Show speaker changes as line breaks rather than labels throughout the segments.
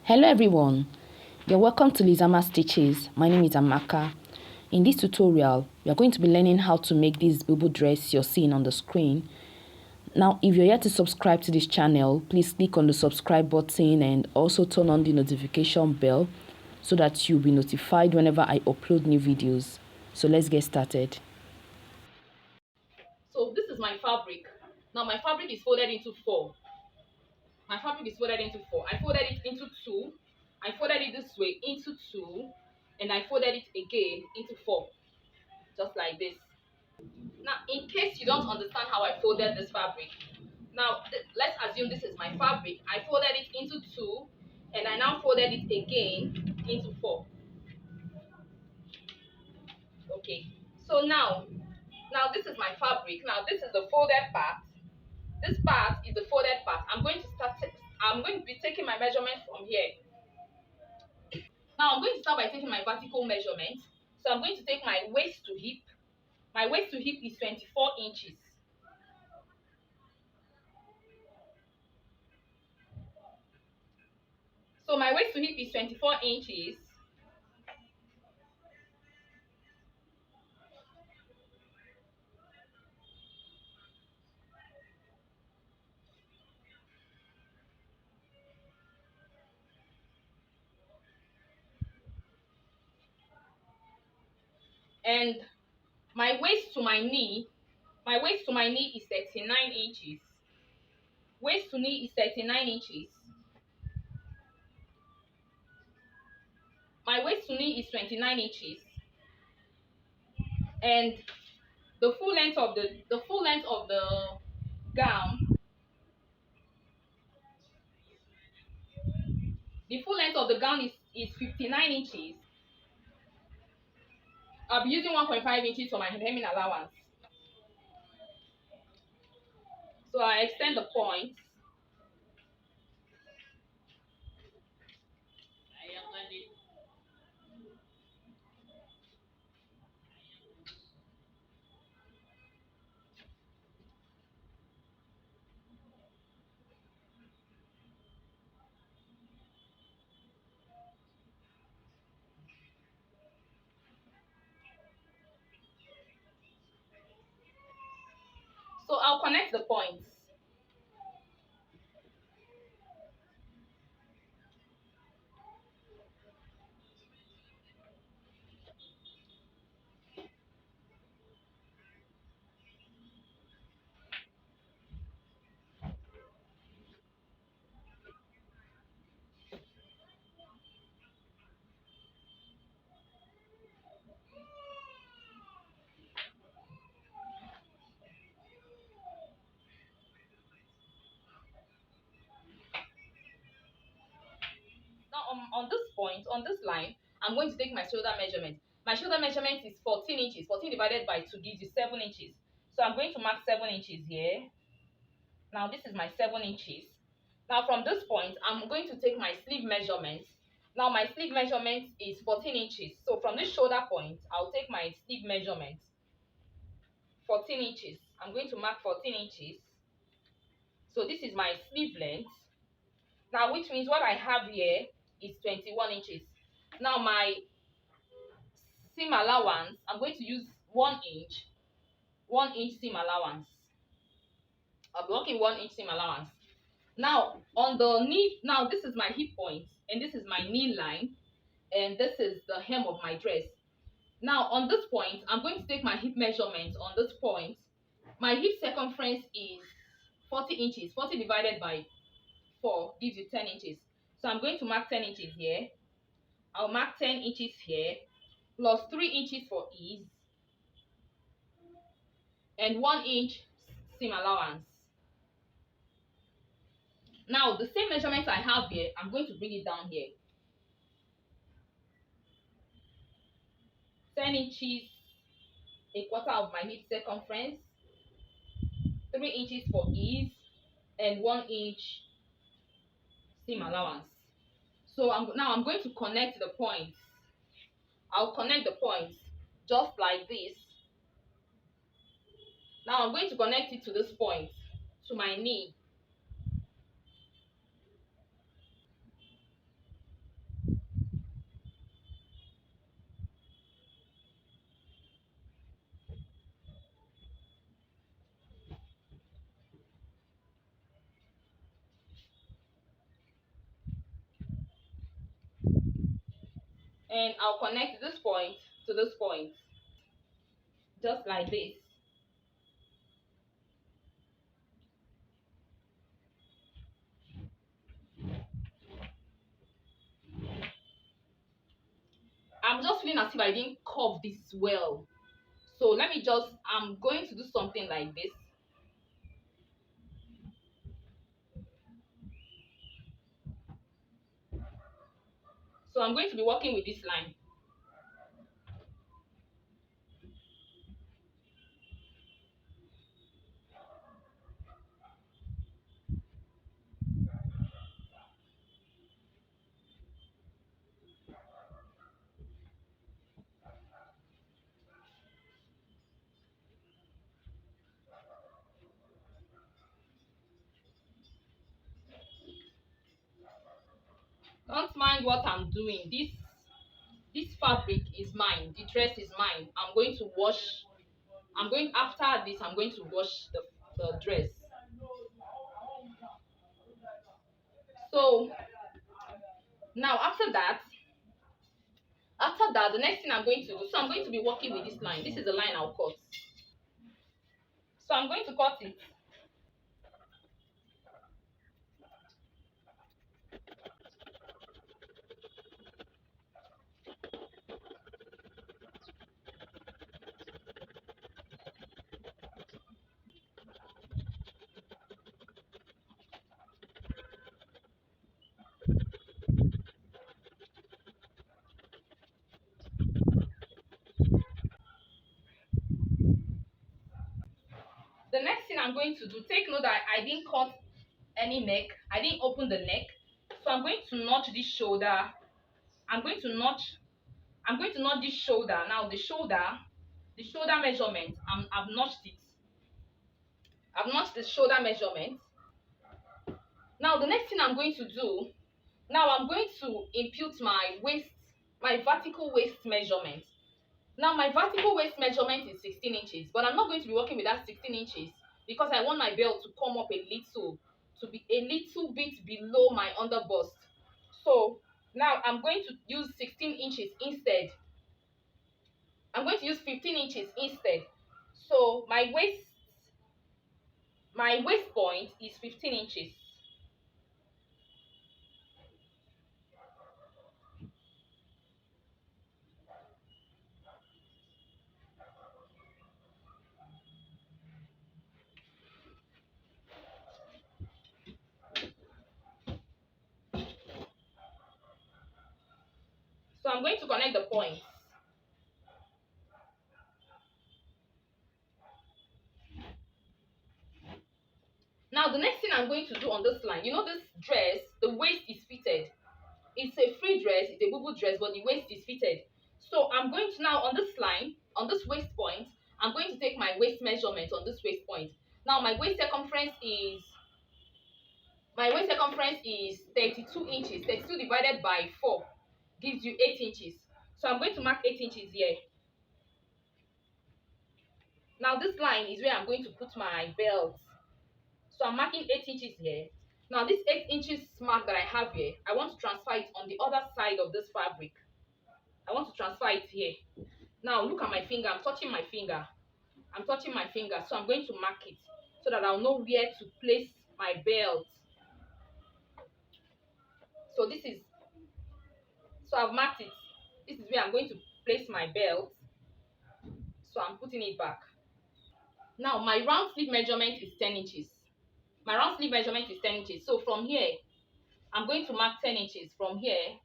Hello everyone, you're welcome to Lizama Stitches. My name is Amaka. In this tutorial, we are going to be learning how to make this bubu dress you're seeing on the screen. Now, if you're yet to subscribe to this channel, please click on the subscribe button and also turn on the notification bell so that you'll be notified whenever I upload new videos. So let's get started.
So this is my fabric. Now my fabric is folded into four. I folded it into two. I folded it this way into two, and I folded it again into four, just like this. Now, in case you don't understand how I folded this fabric, now let's assume this is my fabric. I folded it into two, and I now folded it again into four. Okay. So now this is my fabric. Now this is the folded part. This part is the folded part. I'm going to be taking my measurement from here. Now I'm going to start by taking my vertical measurement. So I'm going to take my waist to hip. My waist to hip is 24 inches. So my waist to hip is 24 inches. And my waist to my knee is 39 inches. Waist to knee is 39 inches. My waist to knee is 29 inches. And the full length of the gown, is 59 inches. I'll be using 1.5 inches for my hemming allowance. So I extend the point. So I'll connect the points. Now on this point, on this line, I'm going to take my shoulder measurement. My shoulder measurement is 14 inches. 14 divided by 2 gives you 7 inches. So I'm going to mark 7 inches here. Now this is my 7 inches. Now from this point, I'm going to take my sleeve measurement. Now my sleeve measurement is 14 inches. So from this shoulder point, I'll take my sleeve measurement. 14 inches. I'm going to mark 14 inches. So this is my sleeve length. Now, which means what I have here is 21 inches. Now, my seam allowance, I'm going to use 1 inch. 1 inch seam allowance. I'll be working 1 inch seam allowance. Now, on the knee, now this is my hip point, and this is my knee line, and this is the hem of my dress. Now, on this point, I'm going to take my hip measurement on this point. My hip circumference is 40 inches. 40 divided by 4 gives you 10 inches. So I'm going to mark 10 inches here. I'll mark 10 inches here, plus 3 inches for ease, and 1 inch seam allowance. Now, the same measurement I have here, I'm going to bring it down here. 10 inches, a quarter of my hip circumference, 3 inches for ease, and 1 inch seam allowance. So now I'm going to connect the points. I'll connect the points just like this. Now I'm going to connect it to this point, to my knee. and I'll connect this point to this point, just like this. I'm just feeling as if I didn't curve this well. So let me just, I'm going to do something like this. So I'm going to be working with this line. Don't mind what I'm doing. This fabric is mine. The dress is mine. I'm going to wash. I'm going after this. I'm going to wash the dress. So now after that, the next thing I'm going to do. So I'm going to be working with this line. This is the line I'll cut. So I'm going to cut it. The next thing I'm going to do, take note that I didn't cut any neck. I didn't open the neck. So I'm going to notch this shoulder. I'm going to notch. I'm going to notch this shoulder. Now the shoulder measurement. I've notched it. I've notched the shoulder measurement. Now the next thing I'm going to do. Now I'm going to impute my vertical waist measurement. Now my vertical waist measurement is 16 inches, but I'm not going to be working with that 16 inches because I want my belt to come up a little, to be a little bit below my under bust. So now I'm going to use 16 inches instead. I'm going to use 15 inches instead. So my waist point is 15 inches. So I'm going to connect the points. Now the next thing I'm going to do on this line, this dress, the waist is fitted. It's a free dress, it's a bubu dress, but the waist is fitted. So I'm going to now on this line, on this waist point, I'm going to take my waist measurement on this waist point. Now my waist circumference is 32 inches. 32 divided by 4 gives you 8 inches. So I'm going to mark 8 inches here. Now this line is where I'm going to put my belt. So I'm marking 8 inches here. Now this 8 inches mark that I have here, I want to transfer it on the other side of this fabric. I want to transfer it here. Now look at my finger. I'm touching my finger. So I'm going to mark it so that I'll know where to place my belt. So I've marked it. This is where I'm going to place my belt. So I'm putting it back. Now my round sleeve measurement is 10 inches. My round sleeve measurement is 10 inches. So from here, I'm going to mark 10 inches. From here,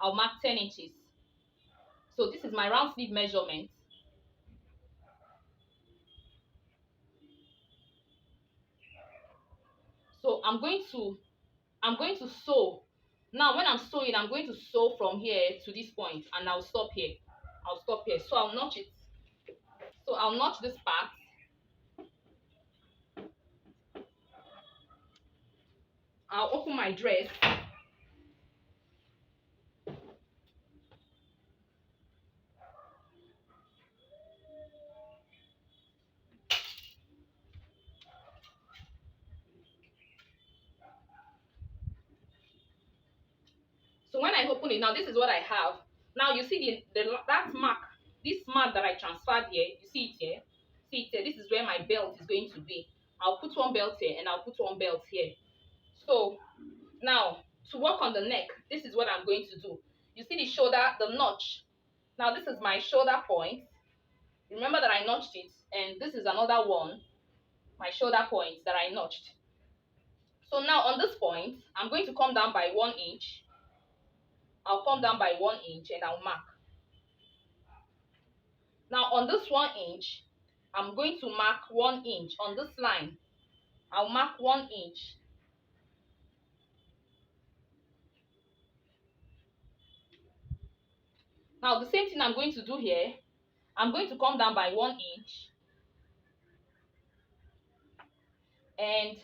I'll mark 10 inches. So this is my round sleeve measurement. So I'm going to sew. Now when I'm sewing, I'm going to sew from here to this point and I'll stop here. So I'll notch it. So I'll notch this part. I'll open my dress. So when I open it, now this is what I have. Now you see that mark, this mark that I transferred here, you see it here? See it here? This is where my belt is going to be. I'll put one belt here and I'll put one belt here. So now to work on the neck, this is what I'm going to do. You see the shoulder, the notch. Now this is my shoulder point. Remember that I notched it, and this is another one, my shoulder point that I notched. So now on this point, I'm going to come down by 1 inch. I'll come down by 1 inch and I'll mark. Now on this 1 inch, I'm going to mark 1 inch on this line. I'll mark 1 inch. Now the same thing I'm going to do here. I'm going to come down by 1 inch. And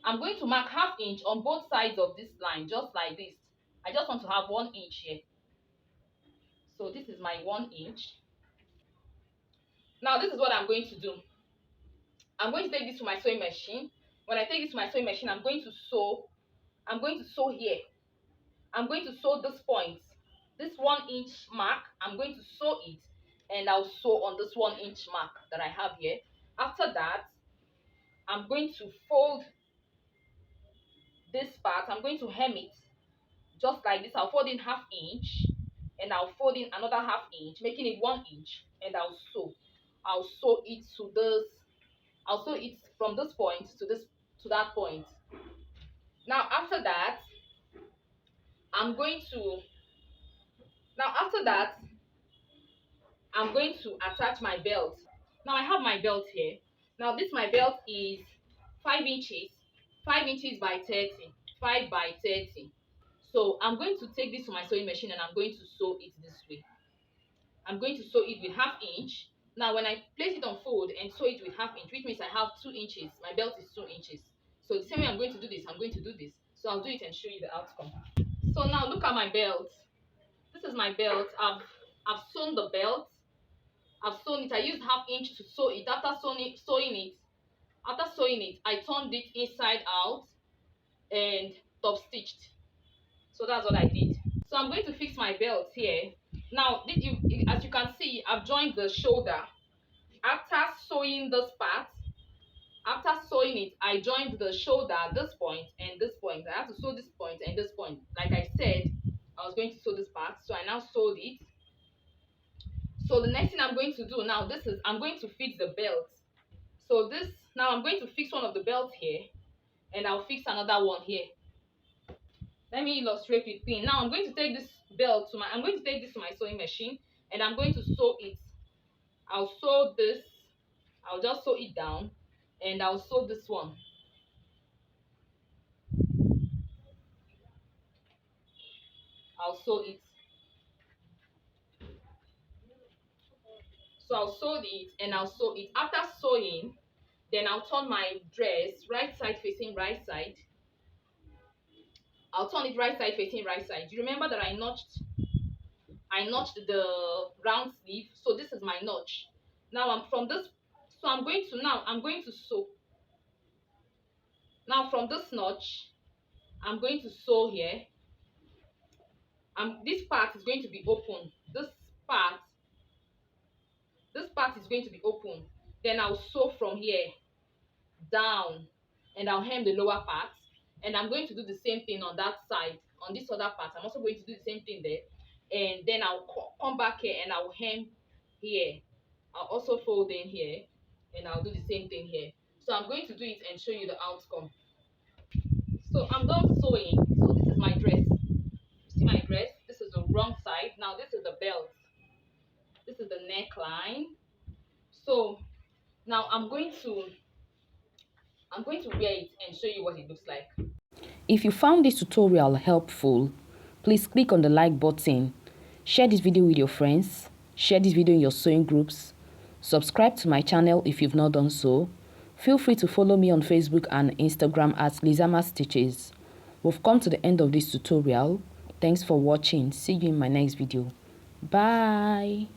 I'm going to mark ½ inch on both sides of this line, just like this. I just want to have 1 inch here. So this is my 1 inch. Now this is what I'm going to do. I'm going to take this to my sewing machine. When I take this to my sewing machine, I'm going to sew. I'm going to sew here. I'm going to sew this point. This 1 inch mark, I'm going to sew it, and I'll sew on this 1 inch mark that I have here. After that, I'm going to fold this part. I'm going to hem it just like this. I'll fold in ½ inch, and I'll fold in another ½ inch, making it 1 inch, and I'll sew. I'll sew it to this. I'll sew it from this point to that point. Now after that, I'm going to attach my belt. Now I have my belt here. Now my belt is 5 inches, 5 inches by 30, 5 by 30. So I'm going to take this to my sewing machine and I'm going to sew it this way. I'm going to sew it with ½ inch. Now when I place it on fold and sew it with ½ inch, which means I have 2 inches. My belt is 2 inches. So the same way I'm going to do this, I'm going to do this. So I'll do it and show you the outcome. So now look at my belt. This is my belt. I've sewn the belt. I've sewn it. I used ½ inch to sew it. After sewing it, I turned it inside out and top stitched. So that's what I did. So I'm going to fix my belt here. Now, as you can see, I've joined the shoulder. After sewing this part, after sewing it, I joined the shoulder, this point and this point. I have to sew this point and this point. Like I said, I was going to sew this part, so I now sewed it. So the next thing I'm going to do now, I'm going to fix the belt. So now I'm going to fix one of the belts here, and I'll fix another one here. Let me illustrate with pin. Now I'm going to take this to my sewing machine, and I'm going to sew it. I'll sew this. I'll just sew it down, and I'll sew this one. I'll sew it. So I'll sew it and I'll sew it. After sewing, then I'll turn my dress right side facing right side. I'll turn it right side facing right side. You remember that I notched the round sleeve, so this is my notch. Now I'm going to sew. Now from this notch, I'm going to sew here. This part is going to be open. This part is going to be open. Then I'll sew from here down, and I'll hem the lower part. And I'm going to do the same thing on that side, on this other part. I'm also going to do the same thing there. And then I'll come back here and I'll hem here. I'll also fold in here, and I'll do the same thing here. So I'm going to do it and show you the outcome. So I'm done sewing. So this is my dress. You see my dress? This is the wrong side. Now this is the belt. This is the neckline. So now I'm going to wear it and show you what it looks like.
If you found this tutorial helpful, please click on the like button, share this video with your friends, share this video in your sewing groups, subscribe to my channel if you've not done so. Feel free to follow me on Facebook and Instagram at Lizama Stitches. We've come to the end of this tutorial. Thanks for watching. See you in my next video. Bye.